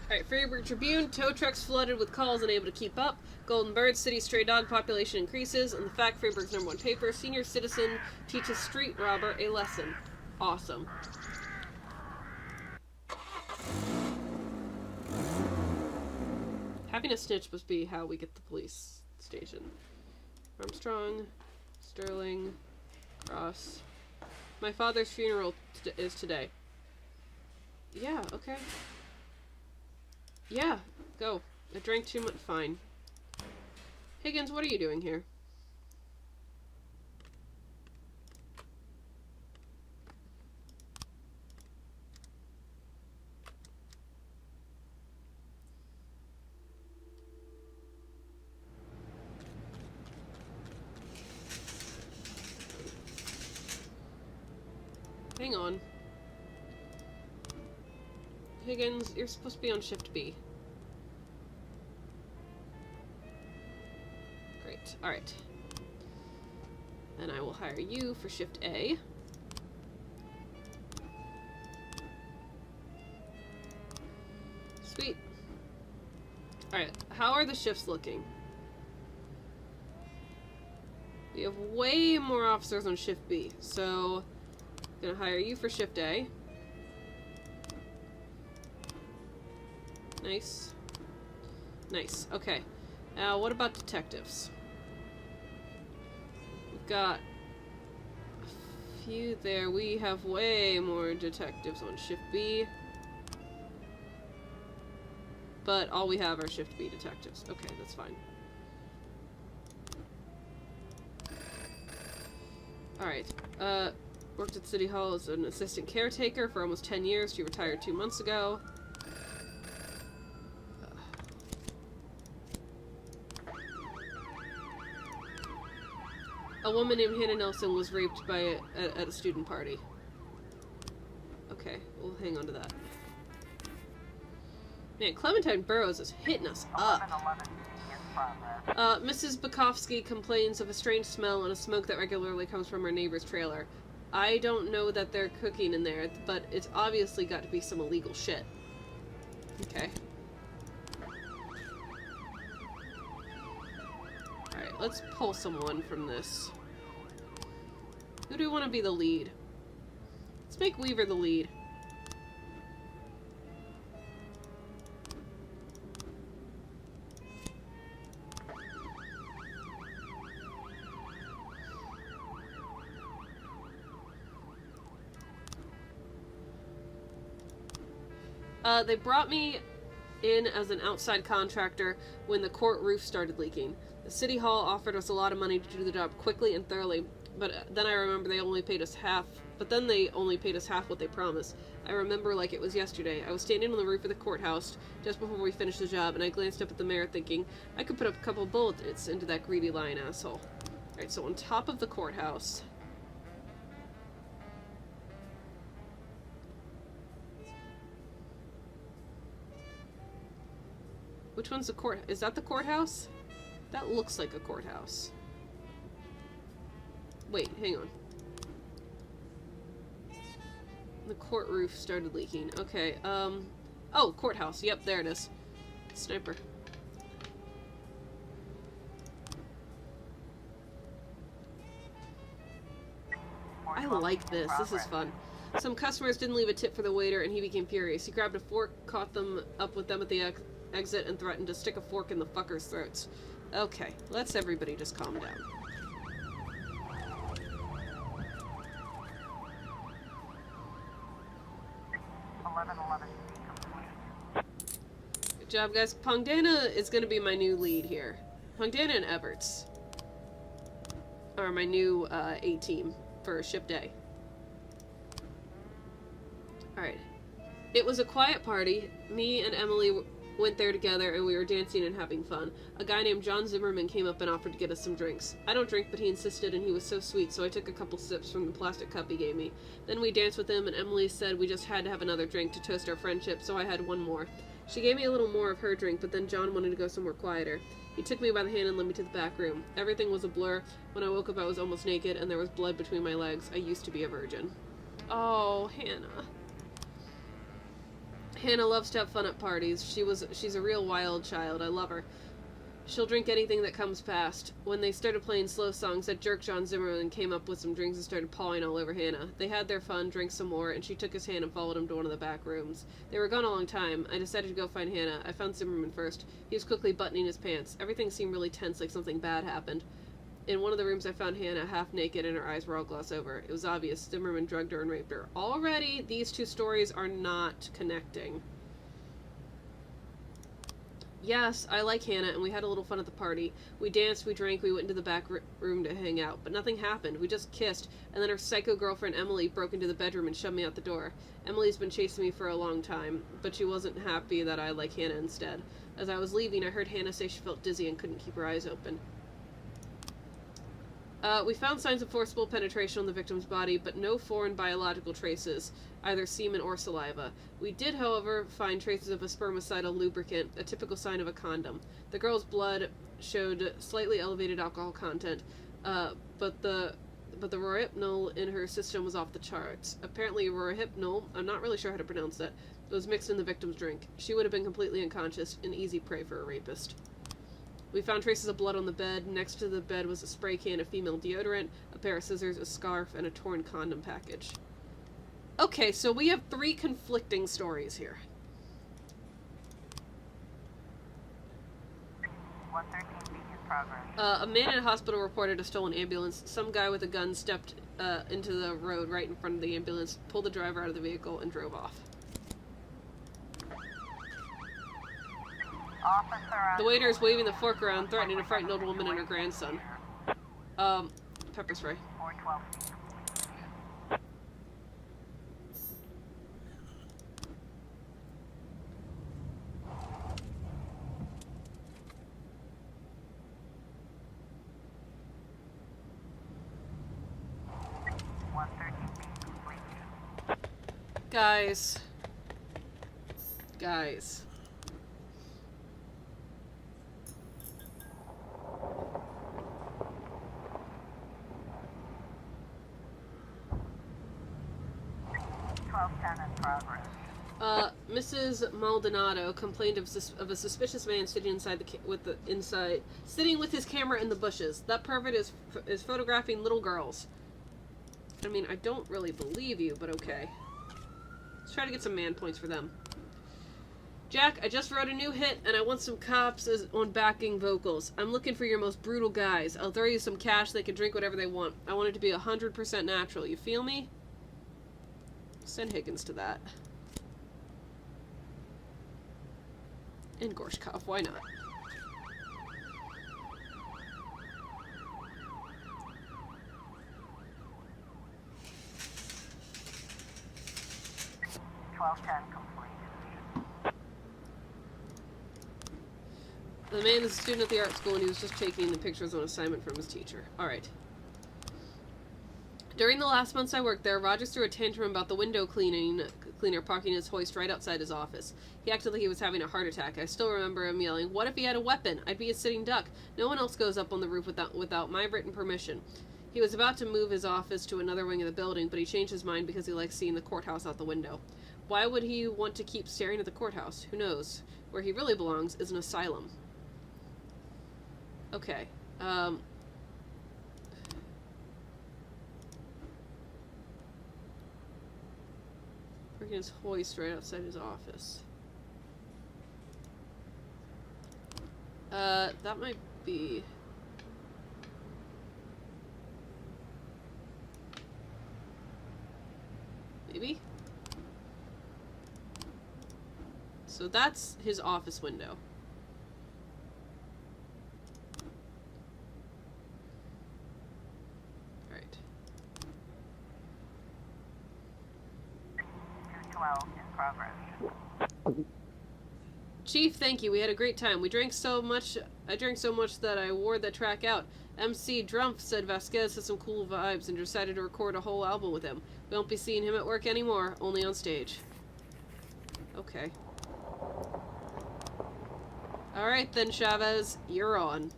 Alright, Freeburg Tribune. Tow trucks flooded with calls unable to keep up. Golden Bird City stray dog population increases. And the fact Freeburg's #1 paper. Senior citizen teaches street robber a lesson. Awesome. Having a snitch must be how we get the police station. Armstrong, Sterling, Cross. My father's funeral is today. Yeah, okay. Yeah, go. I drank too much. Fine. Higgins, what are you doing here? Hang on. Higgins, you're supposed to be on shift B. Great. Alright. Then I will hire you for shift A. Sweet. Alright, how are the shifts looking? We have way more officers on shift B, so I'm gonna hire you for shift A. Nice. Nice. Okay. Now, what about detectives? We've got a few there. We have way more detectives on shift B. But all we have are shift B detectives. Okay, that's fine. Alright. Worked at City Hall as an assistant caretaker for almost 10 years. She retired 2 months ago. A woman named Hannah Nelson was raped by at a student party. Okay, we'll hang on to that. Man, Clementine Burrows is hitting us up. Mrs. Bukowski complains of a strange smell and a smoke that regularly comes from her neighbor's trailer. I don't know that they're cooking in there, but it's obviously got to be some illegal shit. Okay. Alright, let's pull someone from this. Who do we want to be the lead? Let's make Weaver the lead. They brought me in as an outside contractor when the court roof started leaking. The city hall offered us a lot of money to do the job quickly and thoroughly, but then I remember they only paid us half what they promised. I remember like it was yesterday. I was standing on the roof of the courthouse just before we finished the job, and I glanced up at the mayor thinking, I could put up a couple bullets into that greedy lying asshole. Alright, so on top of the courthouse. Which one's the court? Is that the courthouse? That looks like a courthouse. Wait, hang on. The court roof started leaking. Okay, oh, courthouse. Yep, there it is. Sniper. I like this. This is fun. Some customers didn't leave a tip for the waiter, and he became furious. He grabbed a fork, caught them up with them at the exit, and threatened to stick a fork in the fuckers' throats. Okay, let's everybody just calm down. Good job, guys. Pongdana is going to be my new lead here. Pongdana and Everts are my new A-team for Shift A. Alright. It was a quiet party. Me and Emily went there together, and we were dancing and having fun. A guy named John Zimmerman came up and offered to get us some drinks. I don't drink, but he insisted, and he was so sweet, so I took a couple sips from the plastic cup he gave me. Then we danced with him, and Emily said we just had to have another drink to toast our friendship, so I had one more. She gave me a little more of her drink, but then John wanted to go somewhere quieter. He took me by the hand and led me to the back room. Everything was a blur. When I woke up, I was almost naked, and there was blood between my legs. I used to be a virgin. Oh, Hannah. Hannah loves to have fun at parties. She's a real wild child. I love her. She'll drink anything that comes past. When they started playing slow songs, that jerk John Zimmerman came up with some drinks and started pawing all over Hannah. They had their fun, drank some more, and she took his hand and followed him to one of the back rooms. They were gone a long time. I decided to go find Hannah. I found Zimmerman first. He was quickly buttoning his pants. Everything seemed really tense, like something bad happened. In one of the rooms, I found Hannah half naked and her eyes were all glossed over. It was obvious Zimmerman drugged her and raped her. Already, these two stories are not connecting. Yes, I like Hannah, and we had a little fun at the party. We danced, we drank, we went into the back room to hang out, but nothing happened. We just kissed, and then her psycho girlfriend Emily broke into the bedroom and shoved me out the door. Emily's been chasing me for a long time, but she wasn't happy that I like Hannah instead. As I was leaving, I heard Hannah say she felt dizzy and couldn't keep her eyes open. We found signs of forcible penetration on the victim's body, but no foreign biological traces, either semen or saliva. We did, however, find traces of a spermicidal lubricant, a typical sign of a condom. The girl's blood showed slightly elevated alcohol content, but the rohypnol in her system was off the charts. Apparently rohypnol, I'm not really sure how to pronounce that, was mixed in the victim's drink. She would have been completely unconscious, an easy prey for a rapist. We found traces of blood on the bed. Next to the bed was a spray can of female deodorant, a pair of scissors, a scarf, and a torn condom package. Okay, so we have 3 conflicting stories here. 113 in progress. A man in a hospital reported a stolen ambulance. Some guy with a gun stepped into the road right in front of the ambulance, pulled the driver out of the vehicle, and drove off. The waiter is waving the fork around, threatening to frighten an old woman and her grandson. Pepper spray. 412. Guys. Mrs. Maldonado complained of a suspicious man sitting sitting with his camera in the bushes. That pervert is photographing little girls. I mean, I don't really believe you, but okay. Let's try to get some man points for them. Jack, I just wrote a new hit, and I want some cops on backing vocals. I'm looking for your most brutal guys. I'll throw you some cash. They can drink whatever they want. I want it to be 100% natural. You feel me? Send Higgins to that. And Gorshkov, why not? The man is a student at the art school and he was just taking the pictures on assignment from his teacher. Alright. During the last months I worked there, Rogers threw a tantrum about the window cleaner parking his hoist right outside his office. He acted like he was having a heart attack. I still remember him yelling, "What if he had a weapon? I'd be a sitting duck. No one else goes up on the roof without my written permission." He was about to move his office to another wing of the building, but he changed his mind because he likes seeing the courthouse out the window. Why would he want to keep staring at the courthouse? Who knows? Where he really belongs is an asylum. Okay. Working his hoist right outside his office. That might be... Maybe? So that's his office window. Right. 212 in progress. Chief, thank you. We had a great time. I drank so much that I wore the track out. MC Drumpf said Vasquez has some cool vibes and decided to record a whole album with him. We won't be seeing him at work anymore, only on stage. Okay. Alright then, Chavez, you're on.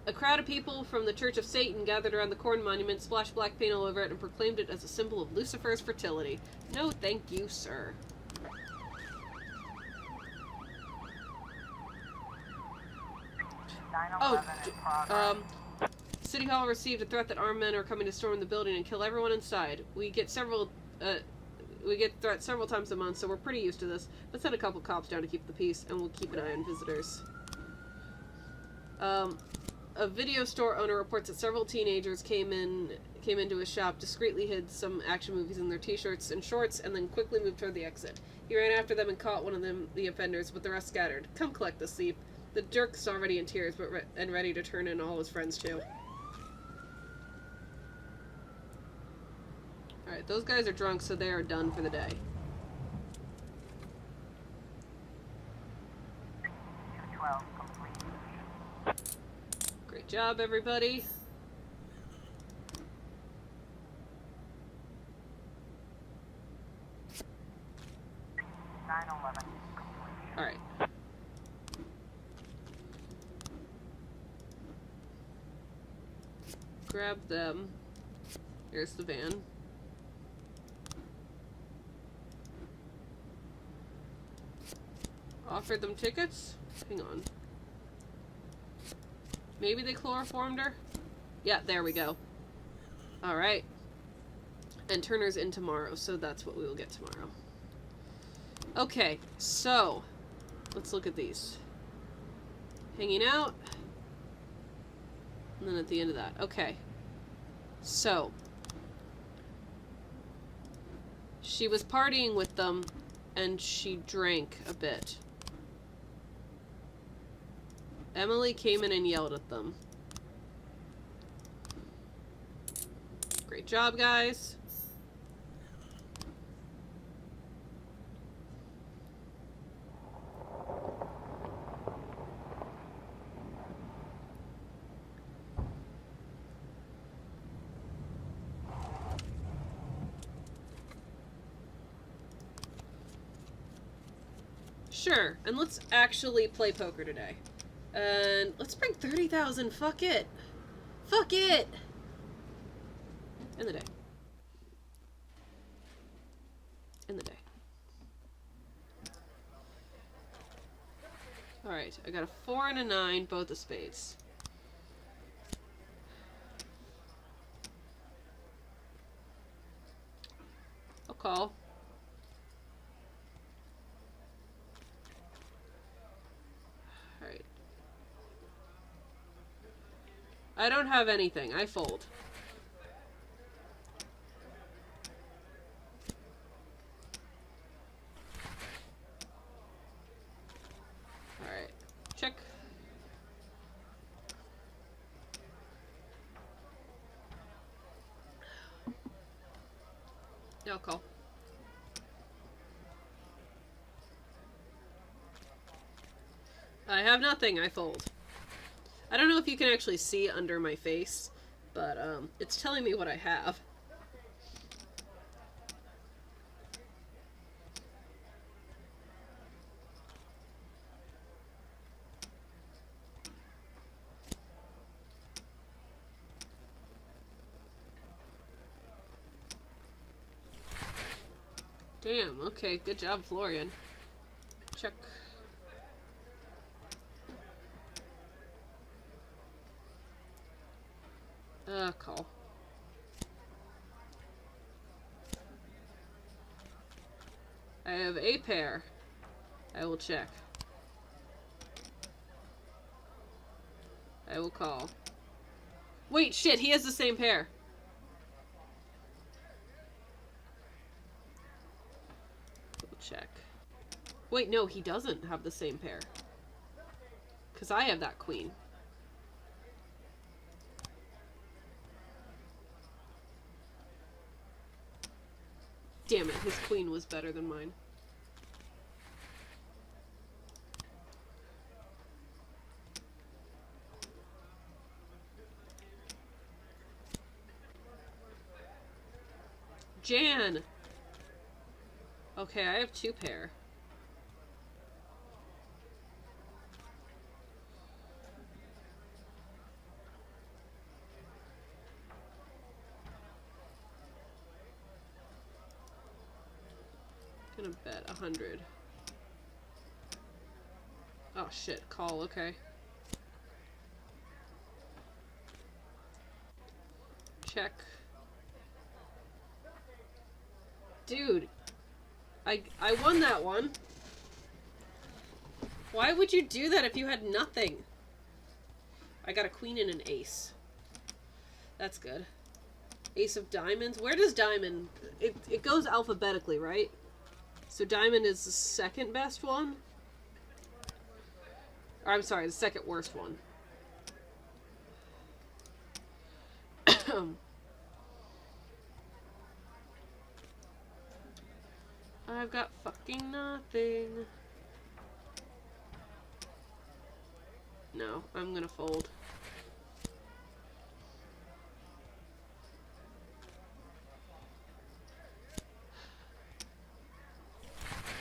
A crowd of people from the Church of Satan gathered around the corn monument, splashed black paint all over it, and proclaimed it as a symbol of Lucifer's fertility. No thank you, sir. 911 in progress. City Hall received a threat that armed men are coming to storm the building and kill everyone inside. We get threats several times a month, so we're pretty used to this. Let's send a couple cops down to keep the peace, and we'll keep an eye on visitors. A video store owner reports that several teenagers came into his shop, discreetly hid some action movies in their t-shirts and shorts, and then quickly moved toward the exit. He ran after them and caught one of them, the offenders, but the rest scattered. Come collect the thief. The jerk's already in tears, but ready to turn in all his friends too. Alright, those guys are drunk, so they are done for the day. 212 complete. Great job, everybody. complete. Alright. Grab them. Here's the van. Offered them tickets? Hang on. Maybe they chloroformed her? Yeah, there we go. Alright. And Turner's in tomorrow, so that's what we will get tomorrow. Okay, so let's look at these. Hanging out. And then at the end of that. Okay. So. She was partying with them, and she drank a bit. Emily came in and yelled at them. Great job, guys. Sure, and let's actually play poker today. And let's bring 30,000. Fuck it. Fuck it. End the day. End the day. Alright, I got a 4 and a 9, both of spades. I'll call. Alright. I don't have anything. I fold. Alright. Check. Yeah, I'll call. I have nothing. I fold. I don't know if you can actually see under my face, but it's telling me what I have. Damn, okay, good job, Florian. Check. Call. I have a pair. I will check. I will call. Wait, shit, he has the same pair. We'll check. Wait, no, he doesn't have the same pair. Because I have that queen. Damn it, his queen was better than mine. Jan! Okay, I have 2 pair. gonna bet 100. Oh shit, call, okay. Check. Dude, I won that one. Why would you do that if you had nothing? I got a queen and an ace. That's good. Ace of diamonds. Where does diamond... It goes alphabetically, right? So diamond is the second best one? Or, I'm sorry, the second worst one. I've got fucking nothing. No, I'm gonna fold.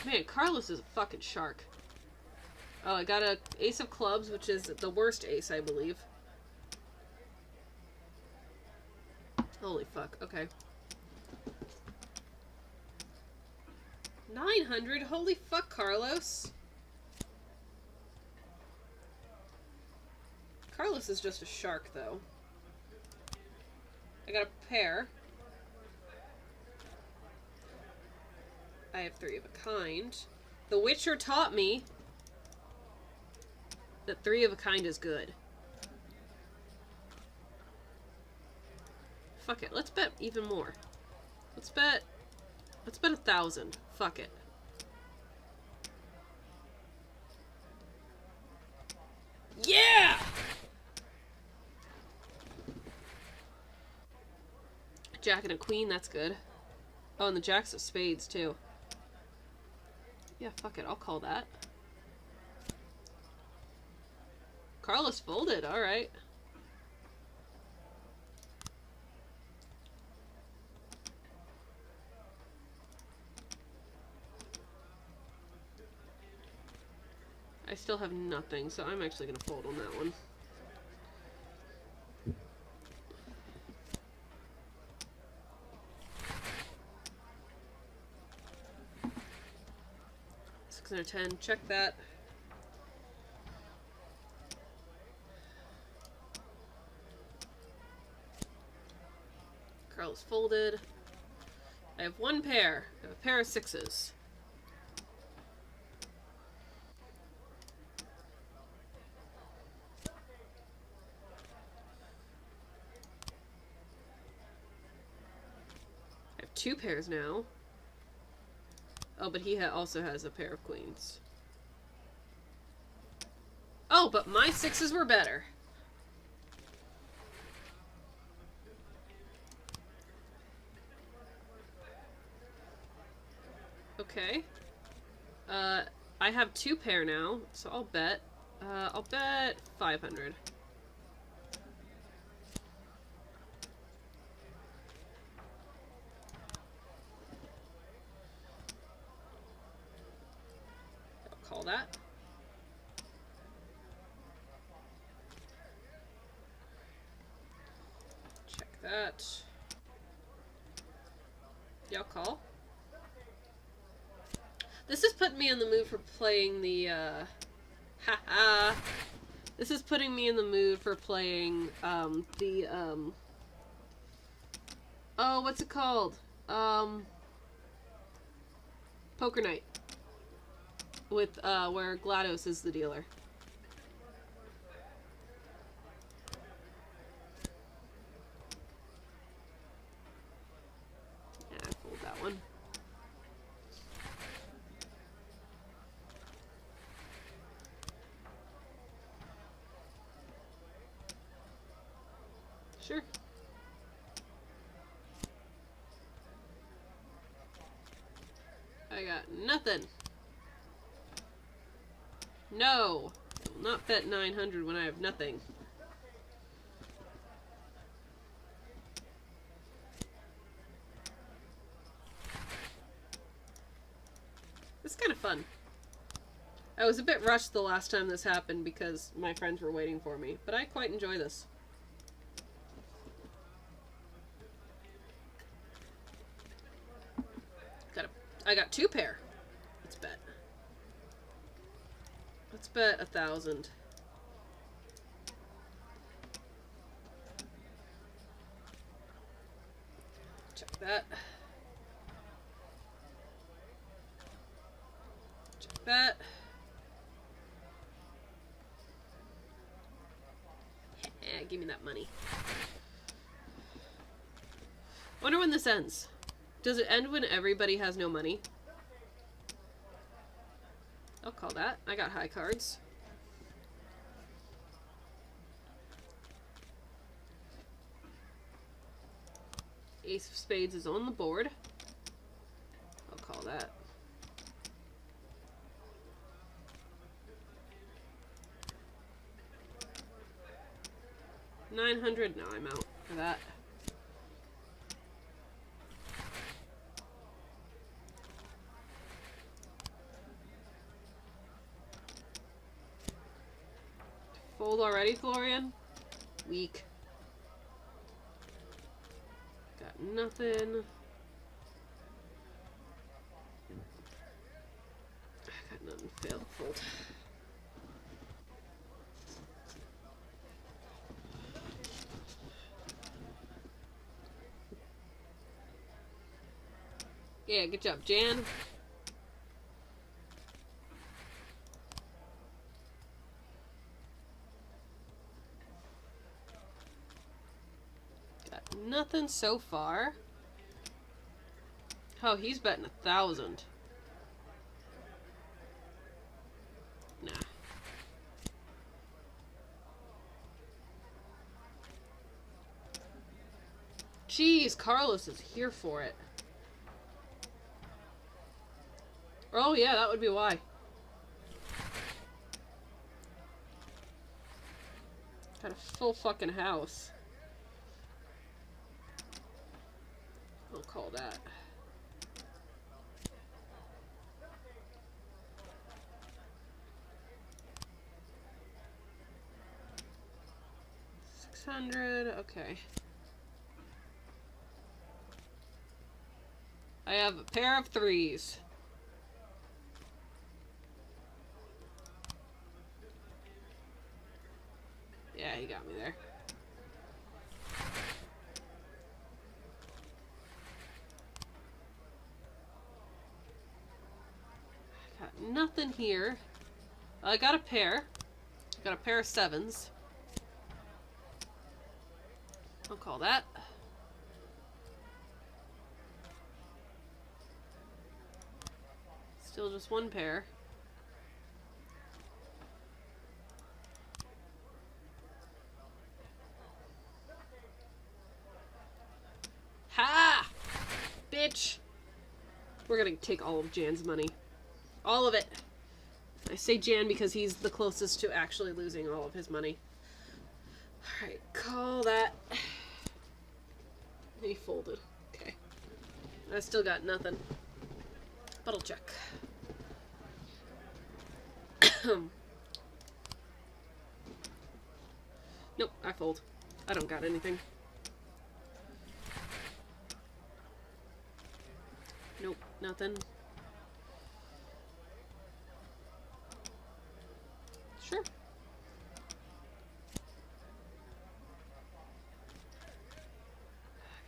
Man, Carlos is a fucking shark. Oh, I got a ace of clubs, which is the worst ace, I believe. Holy fuck, okay. 900? Holy fuck, Carlos. Carlos is just a shark, though. I got a pair. I have 3 of a kind. The Witcher taught me that 3 of a kind is good. Fuck it, let's bet even more. Let's bet 1,000. Fuck it. Yeah! Jack and a queen, that's good. Oh, and the jacks of spades, too. Yeah, fuck it, I'll call that. Carlos folded, alright. I still have nothing, so I'm actually gonna fold on that one. Six and a 10, check that. Carlos folded. I have 1 pair. I have a pair of 6s. I have 2 pairs now. Oh, but he also has a pair of queens. Oh, but my 6s were better. Okay. I have 2 pair now, so I'll bet. I'll bet 500. I'll call that. Check that. Yeah, I'll call. This is putting me in the mood for playing the, haha. This is putting me in the mood for playing, oh, what's it called? Poker Night. With, where GLaDOS is the dealer. Yeah, I fold that one. Sure. I got nothing. No. I will not bet 900 when I have nothing. It's kind of fun. I was a bit rushed the last time this happened because my friends were waiting for me, but I quite enjoy this. I got 2 pair. bet 1,000. Check that. Check that. Yeah, give me that money. Wonder when this ends. Does it end when everybody has no money? I'll call that. I got high cards. Ace of Spades is on the board. I'll call that. $900. No, I'm out for that. Fold already, Florian? Weak. Got nothing. Got nothing. Fail. Fold. Yeah, good job, Jan. Got nothing so far. Oh, he's betting 1,000. Nah. Jeez, Carlos is here for it. Oh yeah, that would be why. Got a full fucking house. I'll call that. $600, okay. I have a pair of threes. Yeah, he got me there. Got nothing here. I got a pair. Got a pair of sevens. I'll call that. Still just one pair. Ha! Bitch! We're gonna take all of Jan's money. All of it. I say Jan because he's the closest to actually losing all of his money. Alright, call that. He folded. Okay. I still got nothing. But I'll check. Nope, I fold. I don't got anything. Nope, nothing. Sure.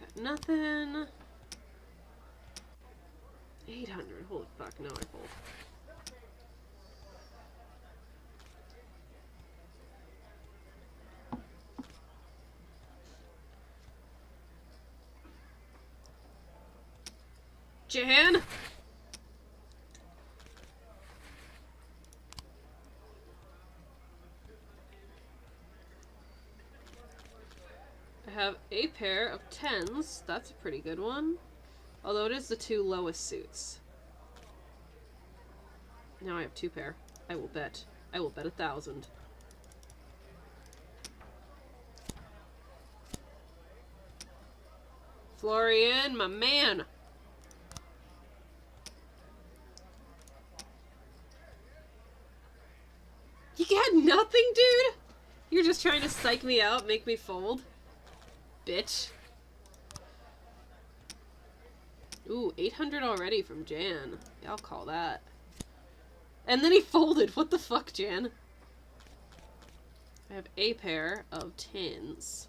Got nothing. 800. Holy fuck, no, I fold. Jan? I have a pair of tens. That's a pretty good one. Although it is the two lowest suits. Now I have two pair. I will bet. I will bet 1,000. Florian, my man. You got nothing, dude? You're just trying to psych me out, make me fold? Bitch. Ooh, 800 already from Jan. Yeah, I'll call that. And then he folded. What the fuck, Jan? I have a pair of tins.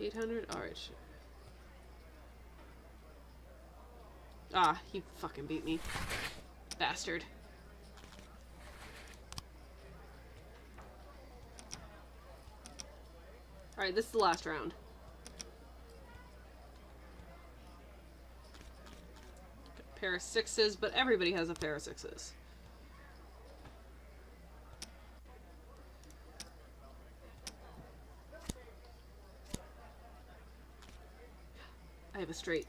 $800? Alright. Ah, he fucking beat me. Bastard. Alright, this is the last round. Got a pair of sixes, but everybody has a pair of sixes. I have a straight.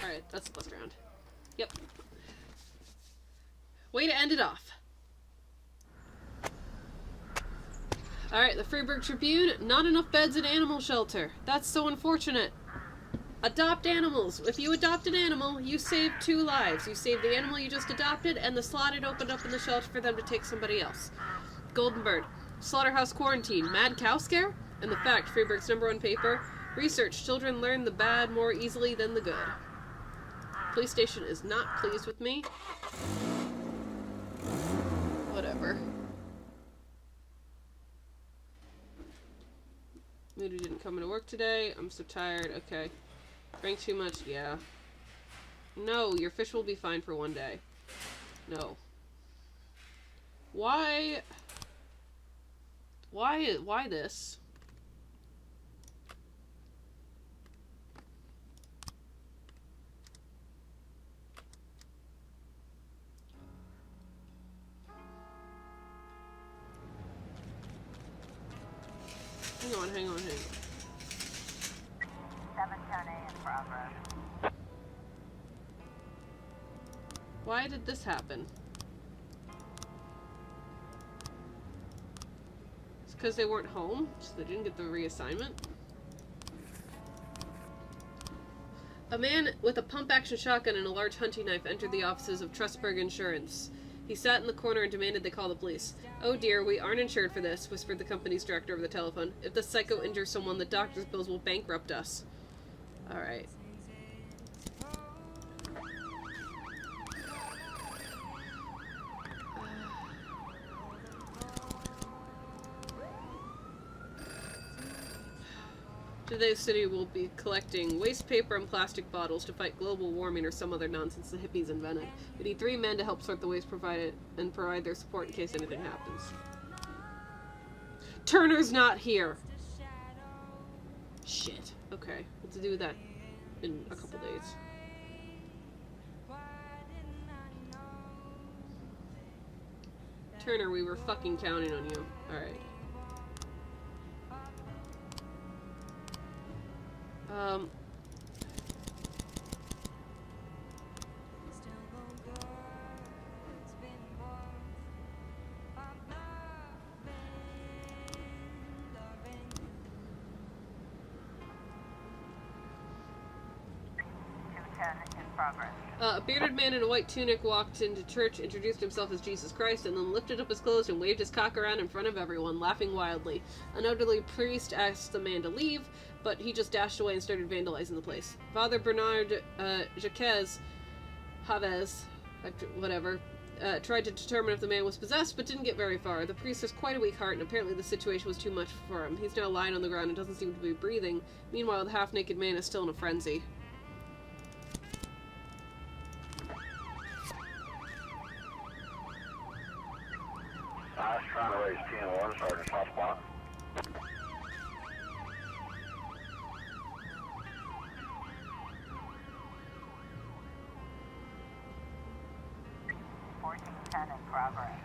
Alright, that's the last round. Yep. Way to end it off. Alright, the Freeburg Tribune. Not enough beds at animal shelter. That's so unfortunate. Adopt animals. If you adopt an animal, you save 2 lives. You save the animal you just adopted and the slot it opened up in the shelter for them to take somebody else. Golden Bird. Slaughterhouse quarantine. Mad cow scare? And the fact, Freeburg's #1 paper. Research. Children learn the bad more easily than the good. Police station is not pleased with me. Whatever. Moody didn't come into work today. I'm so tired. Okay. Drank too much? Yeah. No, your fish will be fine for 1 day. No. Why this? Hang on. 710A in progress. Why did this happen? It's because they weren't home, so they didn't get the reassignment. A man with a pump-action shotgun and a large hunting knife entered the offices of Trustberg Insurance. He sat in the corner and demanded they call the police. "Oh dear, we aren't insured for this," whispered the company's director over the telephone. "If the psycho injures someone, the doctor's bills will bankrupt us." Alright. Today's city will be collecting waste paper and plastic bottles to fight global warming or some other nonsense the hippies invented. We need 3 men to help sort the waste provided and provide their support in case anything happens. Turner's not here! Shit. Okay. We'll have to do that in a couple days. Turner, we were fucking counting on you. Alright. In progress. A bearded man in a white tunic walked into church, introduced himself as Jesus Christ, and then lifted up his clothes and waved his cock around in front of everyone, laughing wildly. An elderly priest asked the man to leave, but he just dashed away and started vandalizing the place. Father Bernard Jacques Havez, whatever, tried to determine if the man was possessed, but didn't get very far. The priest has quite a weak heart, and apparently the situation was too much for him. He's now lying on the ground and doesn't seem to be breathing. Meanwhile, the half-naked man is still in a frenzy. I was trying to raise 10-1, Sergeant Hotspot. In progress.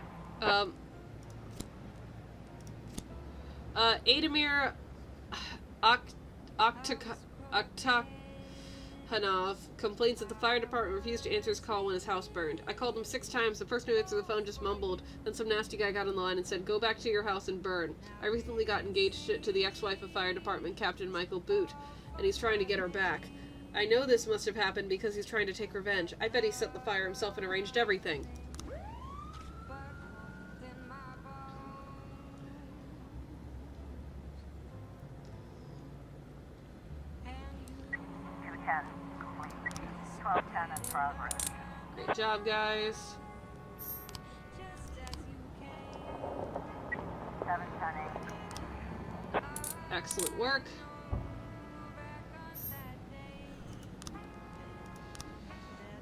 Ademir Hanov complains that the fire department refused to answer his call when his house burned. I called him 6 times. The person who answered the phone just mumbled. Then some nasty guy got on the line and said, "Go back to your house and burn." I recently got engaged to the ex-wife of fire department Captain Michael Boot, and he's trying to get her back. I know this must have happened because he's trying to take revenge. I bet he set the fire himself and arranged everything. Complete. 1210 in progress. Great job, guys. 710. Excellent work.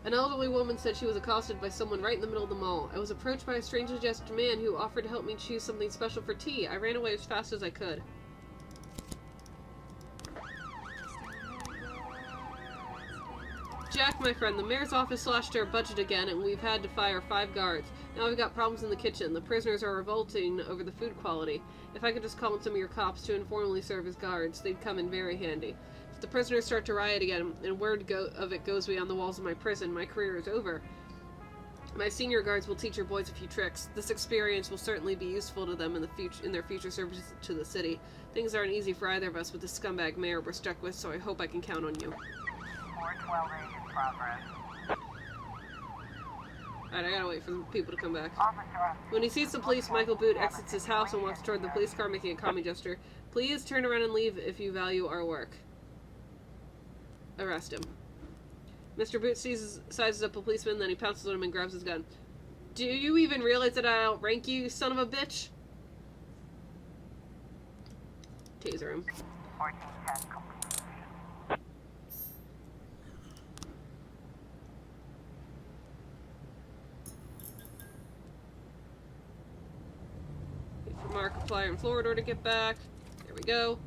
An elderly woman said she was accosted by someone right in the middle of the mall. I was approached by a strangely dressed man who offered to help me choose something special for tea. I ran away as fast as I could. Jack, my friend, the mayor's office slashed our budget again, and we've had to fire 5 guards. Now we've got problems in the kitchen. The prisoners are revolting over the food quality. If I could just call in some of your cops to informally serve as guards, they'd come in very handy. If the prisoners start to riot again, and word of it goes beyond the walls of my prison, my career is over. My senior guards will teach your boys a few tricks. This experience will certainly be useful to them in their future service to the city. Things aren't easy for either of us with the scumbag mayor we're stuck with, so I hope I can count on you. 412A in progress. Alright, I gotta wait for the people to come back. Officer. When he sees the police, Michael Boot exits his house and walks toward the police car, making a calming gesture. Please turn around and leave if you value our work. Arrest him. Mr. Boot sizes up a policeman, then he pounces on him and grabs his gun. Do you even realize that I outrank you, son of a bitch? Taser him. 1410 complete. Wait for Markiplier and Floridor to get back. There we go.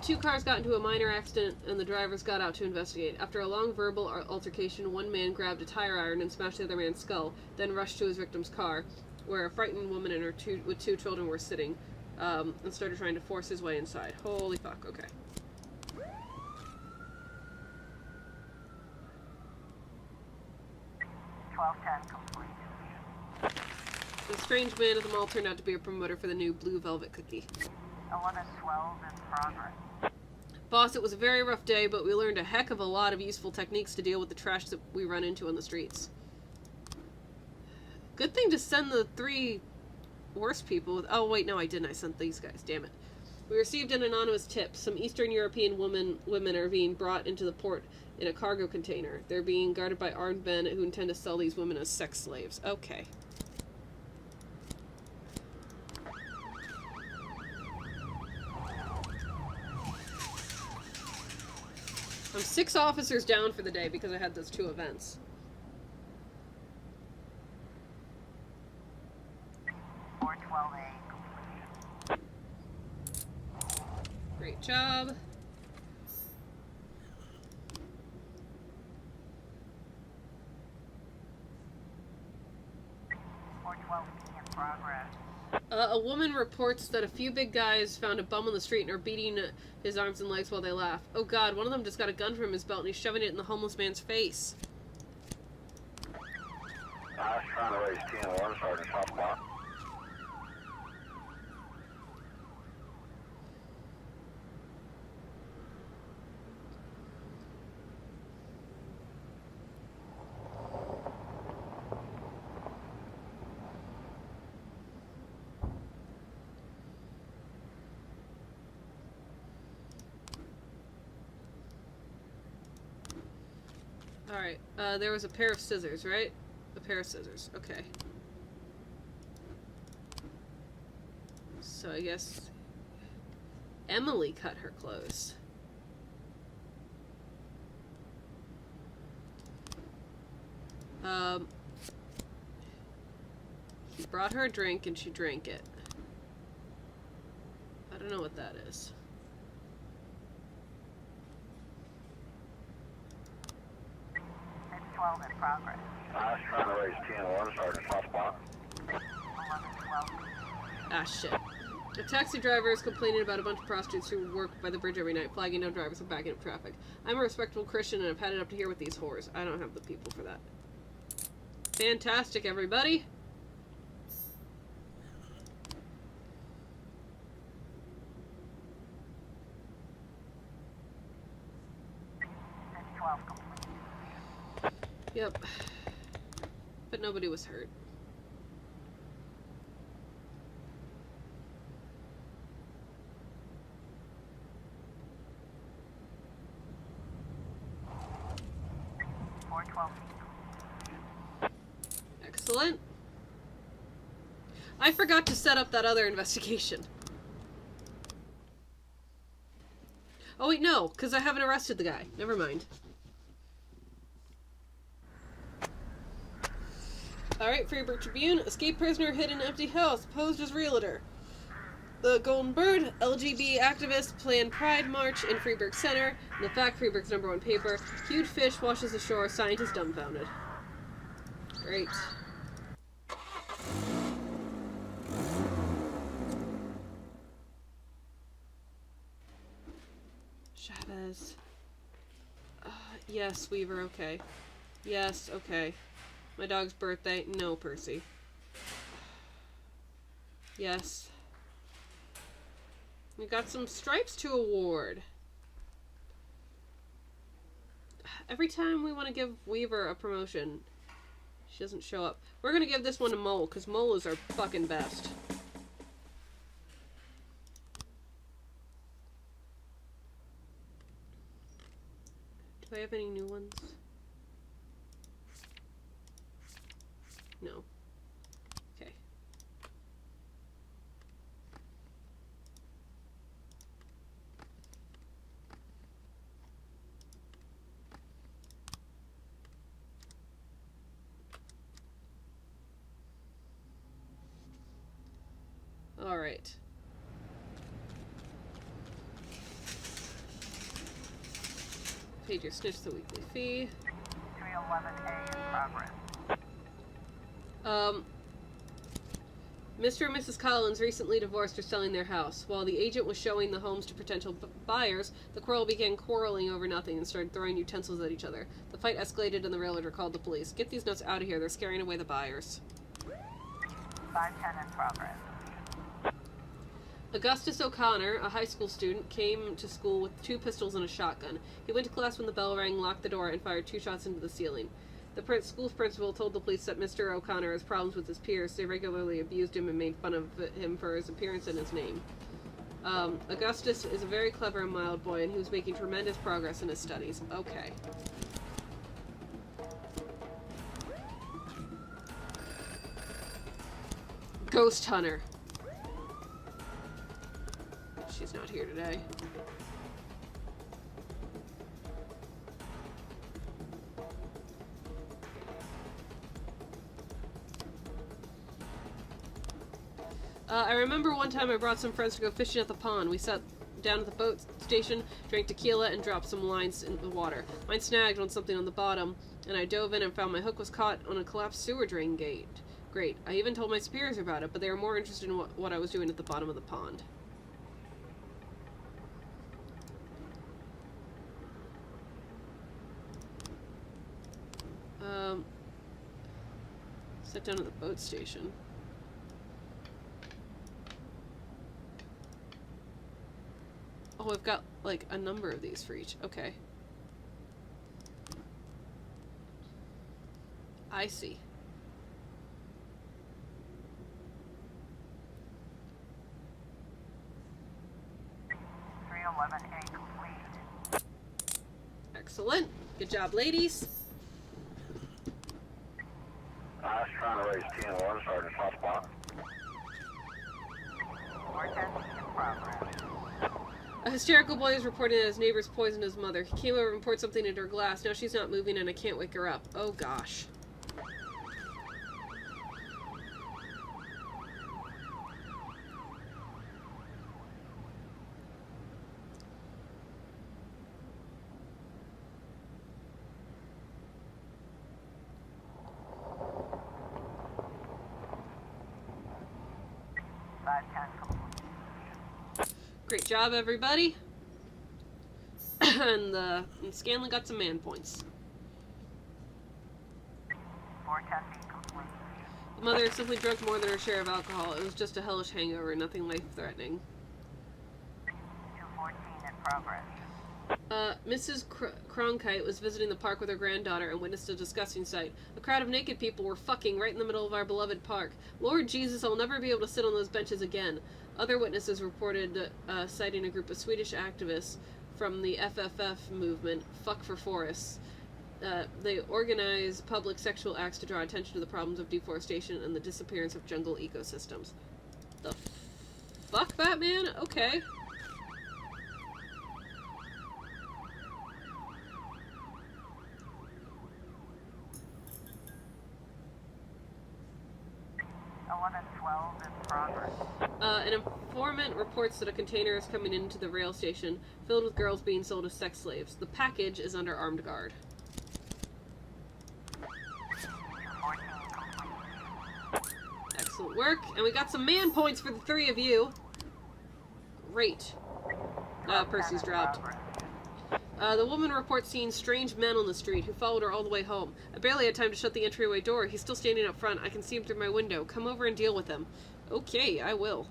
2 cars got into a minor accident, and the drivers got out to investigate. After a long verbal altercation, one man grabbed a tire iron and smashed the other man's skull, then rushed to his victim's car, where a frightened woman and with 2 children were sitting, and started trying to force his way inside. Holy fuck, okay. Complete. The strange man at the mall turned out to be a promoter for the new blue velvet cookie. 1112 in progress. Boss, it was a very rough day, but we learned a heck of a lot of useful techniques to deal with the trash that we run into on the streets. Good thing to send the 3 worst people. Oh, wait, no, I didn't. I sent these guys. Damn it. We received an anonymous tip. Some Eastern European women are being brought into the port in a cargo container. They're being guarded by armed men who intend to sell these women as sex slaves. Okay. I'm 6 officers down for the day because I had those 2 events. 412A complete. Great job. in progress. A woman reports that a few big guys found a bum on the street and are beating his arms and legs while they laugh. Oh god, one of them just got a gun from his belt and he's shoving it in the homeless man's face. I was trying to raise 10-1, Sergeant Top Block. Alright, there was a pair of scissors, right? A pair of scissors, okay. So I guess Emily cut her clothes. He brought her a drink and she drank it. I don't know what that is. It's 12 in progress. I was trying to raise 10-1, Sergeant Top Block. 1112. Ah, shit. A taxi driver is complaining about a bunch of prostitutes who work by the bridge every night, flagging down drivers and backing up traffic. I'm a respectable Christian and I've had it up to here with these whores. I don't have the people for that. Fantastic, everybody! 412 complete. Yep. But nobody was hurt. Excellent. I forgot to set up that other investigation. Oh wait, no, because I haven't arrested the guy. Never mind. Alright, Freeburg Tribune. Escaped prisoner hid in empty house. Posed as realtor. The Golden Bird. LGB activist plan Pride March in Freeburg Center. And the fact, Freeburg's #1 paper. Huge fish washes ashore. Scientist dumbfounded. Great. Chavez. Yes, Weaver, okay. Yes, okay. My dog's birthday? No, Persy. Yes. We got some stripes to award. Every time we want to give Weaver a promotion, she doesn't show up. We're gonna give this one to Mole, because Mole is our fucking best. Do I have any new ones? No. Okay. All right. Paid your snitch the weekly fee. 311A in progress. Mr. and Mrs. Collins recently divorced or selling their house. While the agent was showing the homes to potential buyers, the quarrel began quarreling over nothing and started throwing utensils at each other. The fight escalated and the realtor called the police. Get these nuts out of here. They're scaring away the buyers. 510 in progress. Augustus O'Connor, a high school student, came to school with 2 pistols and a shotgun. He went to class when the bell rang, locked the door, and fired 2 shots into the ceiling. The school's principal told the police that Mr. O'Connor has problems with his peers. They regularly abused him and made fun of him for his appearance and his name. Augustus is a very clever and mild boy, and he was making tremendous progress in his studies. Okay. Ghost Hunter. She's not here today. I remember one time I brought some friends to go fishing at the pond. We sat down at the boat station, drank tequila, and dropped some lines in the water. Mine snagged on something on the bottom, and I dove in and found my hook was caught on a collapsed sewer drain gate. Great. I even told my superiors about it, but they were more interested in what I was doing at the bottom of the pond. Sit down at the boat station. Oh, I've got, like, a number of these for each. Okay. I see. complete. Excellent. Good job, ladies. I was trying to raise 10-1, Sergeant Hotspot. 410 in progress. A hysterical boy is reporting that his neighbors poisoned his mother. He came over and poured something into her glass. Now she's not moving and I can't wake her up. Oh gosh. Great job, everybody. and Scanlon got some man points. 410 complete. The mother had simply drunk more than her share of alcohol. It was just a hellish hangover, nothing life-threatening. 214 in progress. Mrs. Cronkite was visiting the park with her granddaughter and witnessed a disgusting sight. A crowd of naked people were fucking right in the middle of our beloved park. Lord Jesus, I'll never be able to sit on those benches again. Other witnesses reported citing a group of Swedish activists from the FFF movement, Fuck for Forests. They organize public sexual acts to draw attention to the problems of deforestation and the disappearance of jungle ecosystems. The fuck, Batman? Okay. In progress. An informant reports that a container is coming into the rail station filled with girls being sold as sex slaves. The package is under armed guard. 214 complete. Excellent work. And we got some man points for the three of you. Great. Percy's dropped. The woman reports seeing strange men on the street who followed her all the way home. I barely had time to shut the entryway door. He's still standing up front. I can see him through my window. Come over and deal with him. Okay, I will.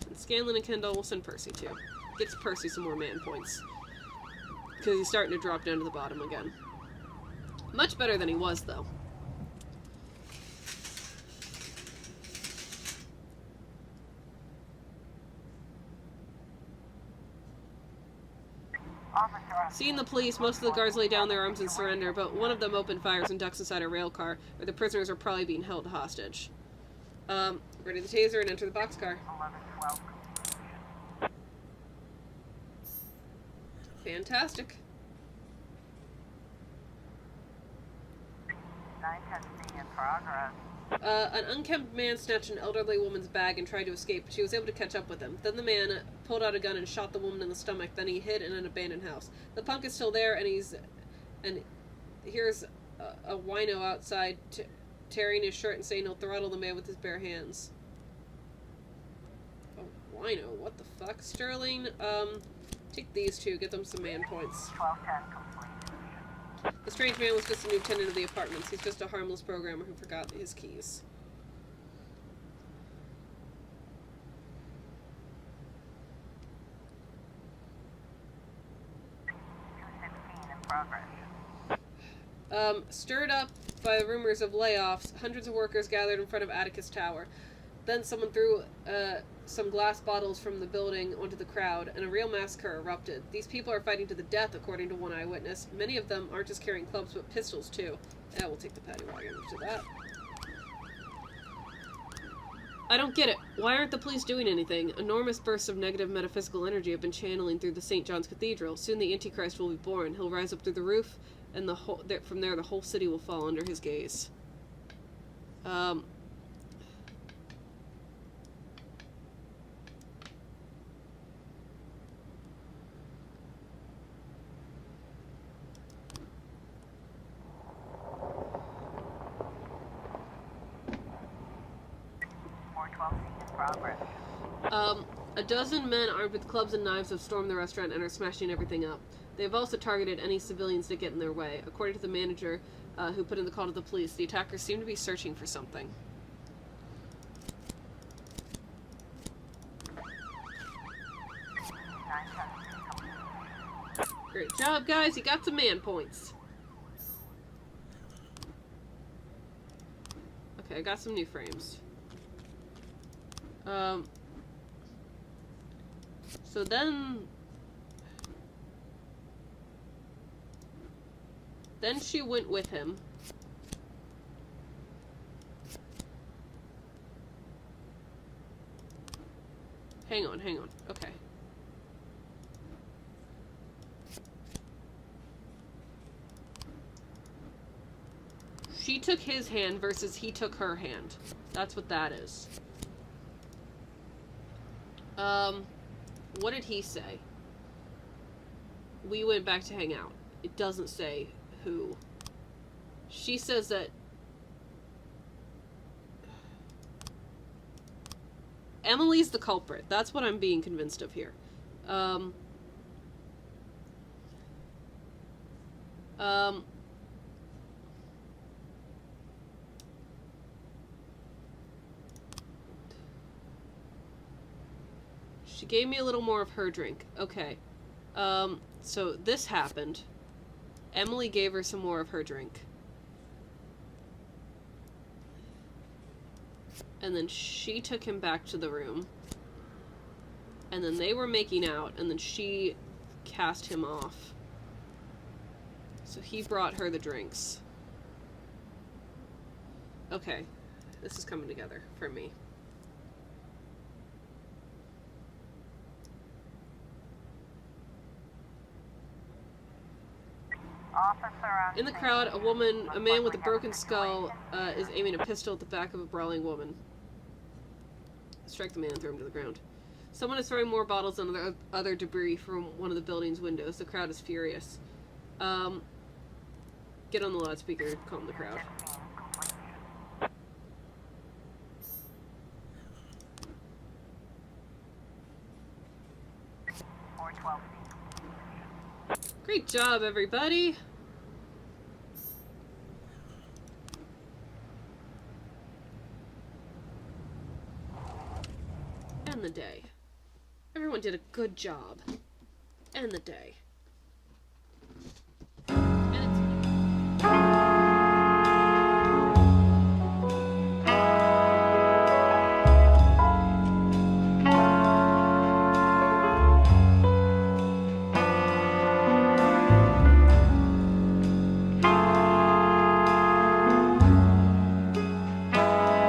And Scanlon and Kendall will send Percy too. Gets Percy some more man points. Because he's starting to drop down to the bottom again. Much better than he was, though. Seeing the police, most of the guards lay down their arms and surrender, but one of them opened fires and ducks inside a rail car, where the prisoners are probably being held hostage. Ready the taser and enter the boxcar. 1112 completion. Fantastic. 910C in progress. An unkempt man snatched an elderly woman's bag and tried to escape, but she was able to catch up with him. Then the man pulled out a gun and shot the woman in the stomach. Then he hid in an abandoned house. The punk is still there, and here's a wino outside tearing his shirt and saying he'll throttle the man with his bare hands. A wino? What the fuck? Sterling, take these two, get them some man points. 1210 complete. The strange man was just a new tenant of the apartments. He's just a harmless programmer who forgot his keys. In progress. Stirred up by the rumors of layoffs, hundreds of workers gathered in front of Atticus Tower. Then someone threw some glass bottles from the building onto the crowd, and a real massacre erupted. These people are fighting to the death, according to one eyewitness. Many of them aren't just carrying clubs, but pistols, too. Yeah, we'll take the paddy wagon to that. I don't get it. Why aren't the police doing anything? Enormous bursts of negative metaphysical energy have been channeling through the St. John's Cathedral. Soon the Antichrist will be born. He'll rise up through the roof, and from there the whole city will fall under his gaze. A dozen men armed with clubs and knives have stormed the restaurant and are smashing everything up. They have also targeted any civilians that get in their way. According to the manager who put in the call to the police, the attackers seem to be searching for something. Great job, guys. You got some man points. Okay, I got some new frames. So then she went with him. Hang on. Okay. She took his hand versus he took her hand. That's what that is. What did he say? We went back to hang out. It doesn't say who. She says that Emily's the culprit. That's what I'm being convinced of here. She gave me a little more of her drink. Okay. So this happened. Emily gave her some more of her drink. And then she took him back to the room. And then they were making out, and then she cast him off. So he brought her the drinks. Okay. This is coming together for me. In the crowd, a man with a broken skull, is aiming a pistol at the back of a brawling woman. Strike the man and throw him to the ground. Someone is throwing more bottles and other debris from one of the building's windows. The crowd is furious. Get on the loudspeaker and calm the crowd. Great job, everybody! End the day. Everyone did a good job. End the day.